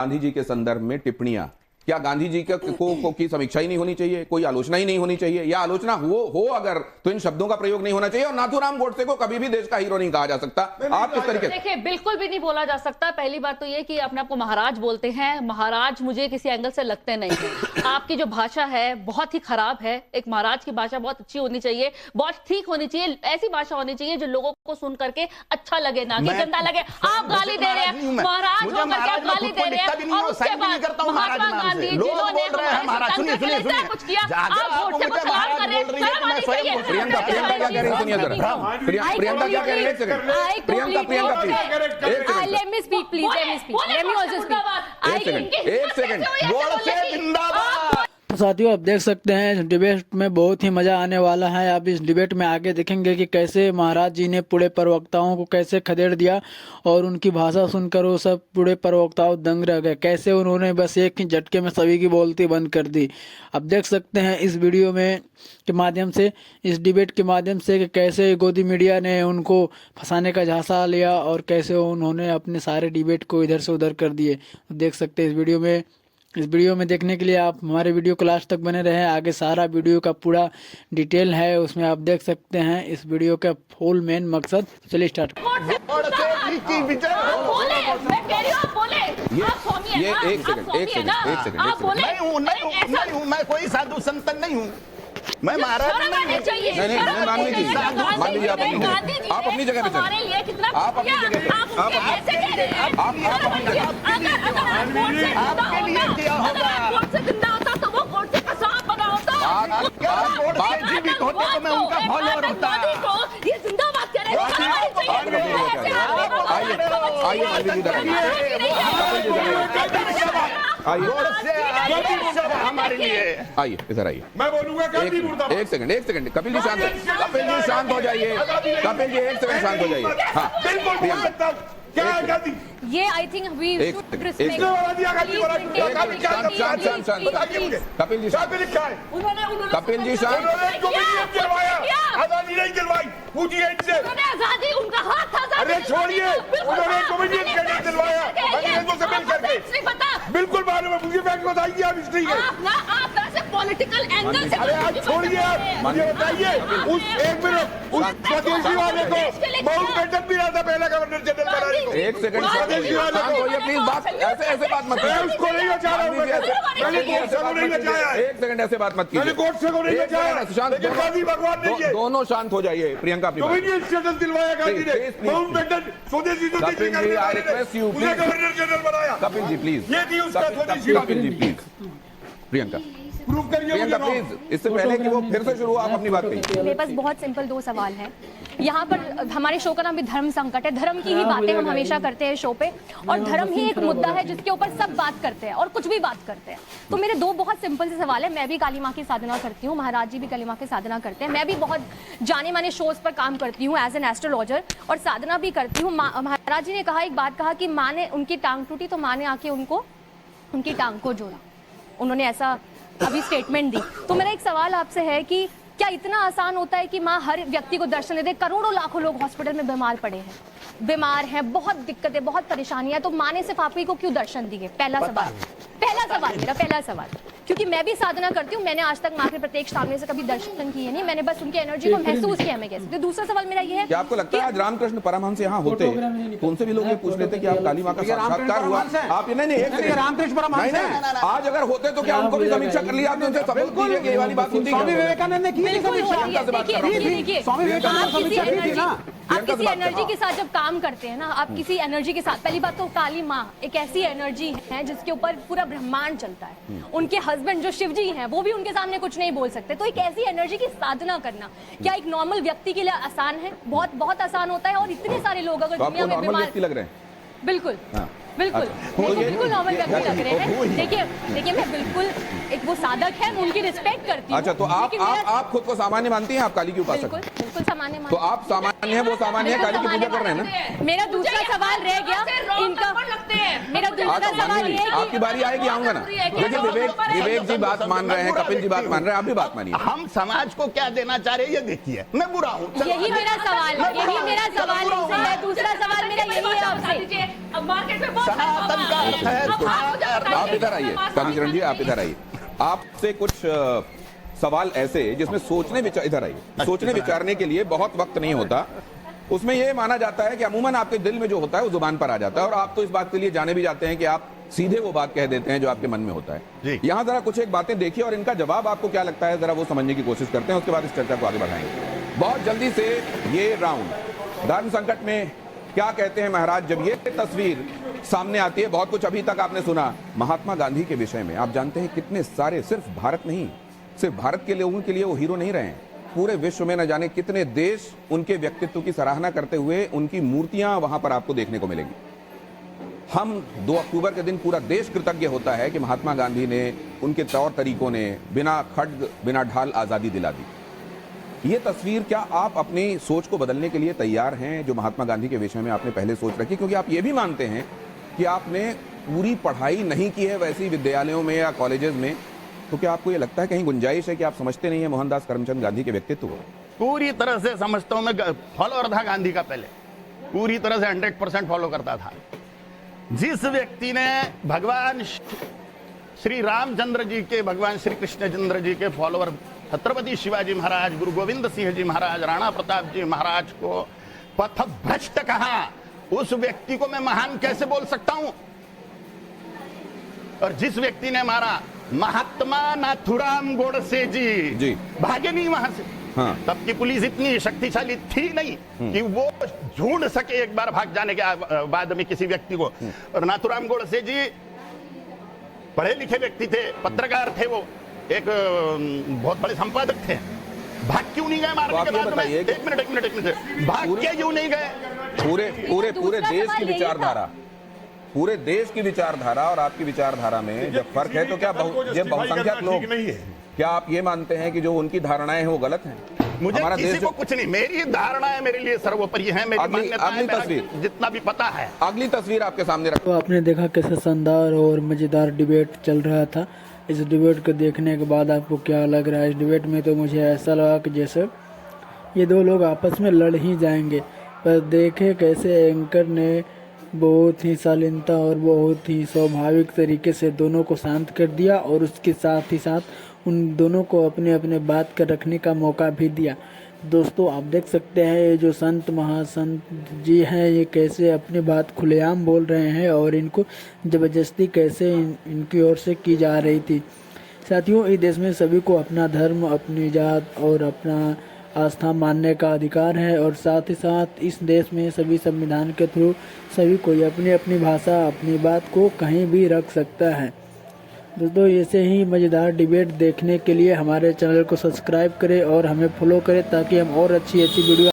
गांधी जी के संदर्भ में टिप्पणियां, क्या गांधी जी की समीक्षा ही नहीं होनी चाहिए, कोई आलोचना ही नहीं होनी चाहिए, या आलोचना हो अगर तो इन शब्दों का प्रयोग नहीं होना चाहिए? और नाथूराम गोडसे को कभी भी देश का हीरो नहीं कहा जा सकता। आप किस तरीके? देखिए, बिल्कुल भी नहीं बोला जा सकता। पहली बात तो ये कि अपने आपको महाराज बोलते हैं। महाराज मुझे किसी एंगल से लगते नहीं है। आपकी जो भाषा है बहुत ही खराब है। एक महाराज की भाषा बहुत अच्छी होनी चाहिए, बहुत ठीक होनी चाहिए, ऐसी भाषा होनी चाहिए जो लोगों को सुन करके अच्छा लगे, ना कि गंदा लगे। आप गाली दे रहे हैं, महाराज होकर के आप गाली दे रहे हैं, और उसके बाद महात्मा गांधी जिन्होंने कुछ किया, आप वोट से कुछ खराब कर रहे हैं। प्रियंका क्या कह रही है, सुनिए जरा। प्रियंका क्या कह रही है? Priyanka please, let me speak, please. Let me also speak. एक सेकंड। गोडसे जिंदाबाद। साथियों, आप देख सकते हैं डिबेट में बहुत ही मजा आने वाला है। आप इस डिबेट में आगे देखेंगे कि कैसे महाराज जी ने पूरे प्रवक्ताओं को कैसे खदेड़ दिया, और उनकी भाषा सुनकर वो सब पूरे प्रवक्ताओं दंग रह गए। कैसे उन्होंने बस एक ही झटके में सभी की बोलती बंद कर दी। आप देख सकते हैं इस वीडियो में के माध्यम से, इस डिबेट के माध्यम से, कि कैसे गोदी मीडिया ने उनको फंसाने का झांसा लिया और कैसे उन्होंने अपने सारे डिबेट को इधर से उधर कर दिए। देख सकते हैं इस वीडियो में देखने के लिए आप हमारे वीडियो को लास्ट तक बने रहें। आगे सारा वीडियो का पूरा डिटेल है, उसमें आप देख सकते हैं इस वीडियो का फुल मेन मकसद। चलिए स्टार्ट। ये एक सेकंड। नहीं हूँ, मैं कोई साधु संत नहीं हूँ, मैं महाराज नहीं, मानवी जी आप अपनी जगह पे चलें। आप अपनी जगह पे, आपके लिए क्या होगा? जीवित होते तो मैं उनका फॉलोअर होता। ये जिंदाबाद कह रहे हैं हमारे लिए। आइए इधर आइए। मैं बोलूंगा एक सेकंड। कपिल जी शांत हो जाइए। कपिल जी एक सेकंड शांत हो जाइए। हाँ बिल्कुल। क्या है गांधी? ये I think we should respect. किसने वाला दिया गांधी वाला? शांत। कपिल जी शांत। कपिल जी शांत। उन्होंने कम्युनिस्ट दिलवाया, आजादी नहीं दिलवाई। पूछिए इनसे। आजादी उनका हाथ था। अरे छोड़िए, उन्होंने कम्युनिस्ट का नहीं दिलवाया अंग्रेजों से मिल करके। बिल्कुल मालूम है मुझे, फैक्ट बताइए आप हिस्ट्री के। आप पॉलिटिकल एंगल से। अरे आज छोड़िए, आप मुझे बताइए उस एक मिनट उस स्वदेशी वाले को माउंटबेटन भी रहा था पहला गवर्नर जनरल बनाने को। एक सेकंड शांत होइए प्लीज। बात ऐसे बात मत मैं कीजिए। उसको नहीं बचा रहा हूँ, मैंने गोडसे को नहीं बचाया है। एक सेकंड ऐसे बात मत मैंने कीजिए। गोडसे को नहीं बचाया, लेकिन गांधी भगवान नहीं है। दोनों शांत हो जाइए। प्रियंका अपनी बात। कम्युनिस्ट स्टेटस दिलवाया गांधी ने, माउंटबेटन स्वदेशी Kapil ji, I request you, उन्हें please. गवर्नर जनरल बनाया। कपिल जी प्लीज। ये थी उसका स्वदेशी। कपिल जी प्लीज। प्रियंका प्रूव करिए मुझे। प्लीज, इससे पहले कि वो फिर से शुरू, आप अपनी बात कहिए। मेरे पास बहुत सिंपल दो सवाल हैं। यहाँ पर हमारे शो का नाम भी धर्म संकट है। धर्म की ही बातें हम हमेशा करते हैं शो पे, और धर्म ही एक मुद्दा है जिसके ऊपर सब बात करते हैं और कुछ भी बात करते हैं। तो मेरे दो बहुत सिंपल से सवाल है। मैं भी काली माँ की साधना करती हूँ, महाराज जी भी काली माँ की साधना करते हैं, मैं भी बहुत जाने माने शोज पर काम करती हूँ एज एन एस्ट्रोलॉजर, और साधना भी करती हूँ। महाराज जी ने एक बात कहा कि माँ ने, उनकी टांग टूटी तो माँ ने आके उनको उनकी टांग को जोड़ा। उन्होंने ऐसा अभी स्टेटमेंट दी। तो मेरा एक सवाल आपसे है कि क्या इतना आसान होता है कि माँ हर व्यक्ति को दर्शन दे दे? करोड़ों लाखों लोग हॉस्पिटल में बीमार हैं, बहुत दिक्कतें, बहुत परेशानियां, तो माँ ने सिर्फ आप ही को क्यों दर्शन दिए? पहला सवाल। क्योंकि मैं भी साधना करती हूँ, मैंने आज तक माँ के प्रत्यक्ष सामने से कभी दर्शन किए नहीं, मैंने बस उनकी एनर्जी को महसूस किया। मैं कैसे? तो दूसरा सवाल मेरा ये है, क्या आपको लगता है आज रामकृष्ण परमहंस यहाँ होते तो उनसे भी लोग ये पूछ लेते कि आप काली माँ का साक्षात्कार हुआ? आप नहीं, रामकृष्ण परमहंस नहीं, आज अगर होते तो क्या उनको भी समीक्षा कर लिया? आपने उनसे सबूत दी है कि ये वाली बात होती है? स्वामी विवेकानंद ने की थी समीक्षा। स्वामी विवेकानंद समीक्षा की थी ना। आप किसी एनर्जी के साथ जब काम करते हैं ना, आप किसी एनर्जी के साथ, पहली बात तो काली माँ एक ऐसी एनर्जी है जिसके ऊपर पूरा ब्रह्मांड चलता है। उनके हस्बैंड जो शिव जी हैं वो भी उनके सामने कुछ नहीं बोल सकते। तो एक ऐसी एनर्जी की साधना करना क्या एक नॉर्मल व्यक्ति के लिए आसान है? बहुत बहुत आसान होता है। और इतने सारे लोग अगर दुनिया में बीमार लग रहे हैं, बिल्कुल बिल्कुल नॉर्मल व्यक्ति लग रहे हैं। देखिए मैं बिल्कुल एक वो साधक है, मैं उनकी रिस्पेक्ट करती हूँ। अच्छा, तो आप खुद को सामान्य मानती हैं? आप काली की उपासक? बिल्कुल सामान्य तो आप सामान्य है वो सामान्य है, काली की पूजा कर रहे हैं ना। मेरा दूसरा सवाल रह गया इनका, मेरा दूसरा सवाल ये है आपकी बारी आएगी, आऊंगा ना। देखिए विवेक जी बात मान रहे हैं, कपिल जी बात मान रहे हैं, आप भी बात मानिए। हम समाज को क्या देना चाह रहे हैं ये देखिए। मैं बुरा हूँ, चलो। यही मेरा सवाल इनसे है। दूसरा सवाल मेरा यही है आपसे। सनातन का अर्थ है, आप इधर आइए, कालीचरण जी आप इधर आइए। आपसे कुछ सवाल ऐसे जिसमें इधर आइए, सोचने विचारने के लिए बहुत वक्त नहीं होता। उसमें यह माना जाता है कि अमूमन आपके दिल में जो होता है वो जुबान पर आ जाता है, और आप तो इस बात के लिए जाने भी जाते हैं कि आप सीधे वो बात कह देते हैं जो आपके मन में होता है। यहां जरा कुछ एक बातें देखिए और इनका जवाब आपको क्या लगता है जरा वो समझने की कोशिश करते हैं, उसके बाद इस चर्चा को आगे बढ़ाएंगे। बहुत जल्दी से ये राउंड धर्म संकट में क्या कहते हैं महाराज, जब ये तस्वीर सामने आती है। बहुत कुछ अभी तक आपने सुना महात्मा गांधी के विषय में। आप जानते हैं कितने सारे, सिर्फ भारत नहीं, सिर्फ भारत के लोगों के लिए वो हीरो नहीं रहे हैं, पूरे विश्व में न जाने कितने देश उनके व्यक्तित्व की सराहना करते हुए उनकी मूर्तियां वहां पर आपको देखने को मिलेगी। हम 2 अक्टूबर के दिन पूरा देश कृतज्ञ होता है कि महात्मा गांधी ने, उनके तौर तरीकों ने बिना खड्ग बिना ढाल आजादी दिला दी। ये तस्वीर, क्या आप अपनी सोच को बदलने के लिए तैयार हैं जो महात्मा गांधी के विषय में आपने पहले सोच रखी? क्योंकि आप ये भी मानते हैं कि आपने पूरी पढ़ाई नहीं की है वैसी विद्यालयों में या कॉलेजेस में, तो क्या आपको ये लगता है कहीं गुंजाइश है कि आप समझते नहीं है मोहनदास करमचंद गांधी के व्यक्तित्व को? पूरी तरह से समझता हूं। मैं फॉलोअर था गांधी का, पहले पूरी तरह से 100% फॉलो करता था। जिस व्यक्ति ने भगवान श्री रामचंद्र जी के, भगवान श्री कृष्णचंद्र जी के फॉलोअर छत्रपति शिवाजी महाराज, गुरु गोविंद सिंह जी महाराज, राणा प्रताप जी महाराज को पथभ्रष्ट कहा, उस व्यक्ति को मैं महान कैसे बोल सकता हूं? और जिस व्यक्ति ने मारा महात्मा नाथुराम गोडसे जी भागे नहीं वहां से। हाँ। तब की पुलिस इतनी शक्तिशाली थी नहीं कि वो ढूंढ सके एक बार भाग जाने के बाद में किसी व्यक्ति को। और नाथुराम गोडसे जी पढ़े लिखे व्यक्ति थे, पत्रकार थे, वो एक बहुत बड़े संपादक थे। भाग क्यों नहीं गए मारने के बाद में? एक मिनट, भाग क्यों नहीं गए? पूरे देश की विचारधारा, पूरे देश की विचारधारा और आपकी विचारधारा में जब फर्क है तो क्या बहुसंख्यक लोग, क्या आप ये मानते हैं कि जो उनकी धारणाएं हैं वो गलत हैं? मुझे किसी को कुछ नहीं, मेरी धारणाएं मेरे लिए सर्वोपरि है, मेरी मान्यताएं, मेरा जितना भी पता है। अगली तस्वीर आपके सामने तो आपने देखा कैसे शानदार और मजेदार डिबेट चल रहा था। इस डिबेट को देखने के बाद आपको क्या लग रहा है? इस डिबेट में तो मुझे ऐसा लगा कि जैसे ये दो लोग आपस में लड़ ही जाएंगे, पर देखे कैसे एंकर ने बहुत ही शालीनता और बहुत ही स्वाभाविक तरीके से दोनों को शांत कर दिया, और उसके साथ ही साथ उन दोनों को अपने अपने बात कर रखने का मौका भी दिया। दोस्तों आप देख सकते हैं ये जो संत महासंत जी हैं ये कैसे अपनी बात खुलेआम बोल रहे हैं, और इनको ज़बरदस्ती कैसे इनकी ओर से की जा रही थी। साथियों, इस देश में सभी को अपना धर्म, अपनी जात और अपना आस्था मानने का अधिकार है, और साथ ही साथ इस देश में सभी संविधान के थ्रू सभी कोई अपनी अपनी भाषा, अपनी बात को कहीं भी रख सकता है। दोस्तों ऐसे ही मज़ेदार डिबेट देखने के लिए हमारे चैनल को सब्सक्राइब करें और हमें फॉलो करें ताकि हम और अच्छी वीडियो